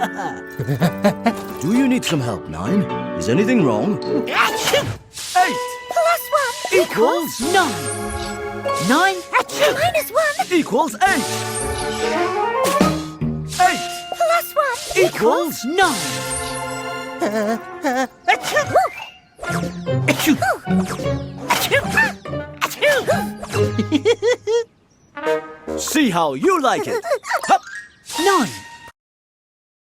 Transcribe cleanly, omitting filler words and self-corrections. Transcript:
Do you need some help, 9? Is anything wrong? 8 Plus 1 equals 9. 9 minus 1 equals 8. 8 plus 1 equals 9. See how you like it. Hup. 9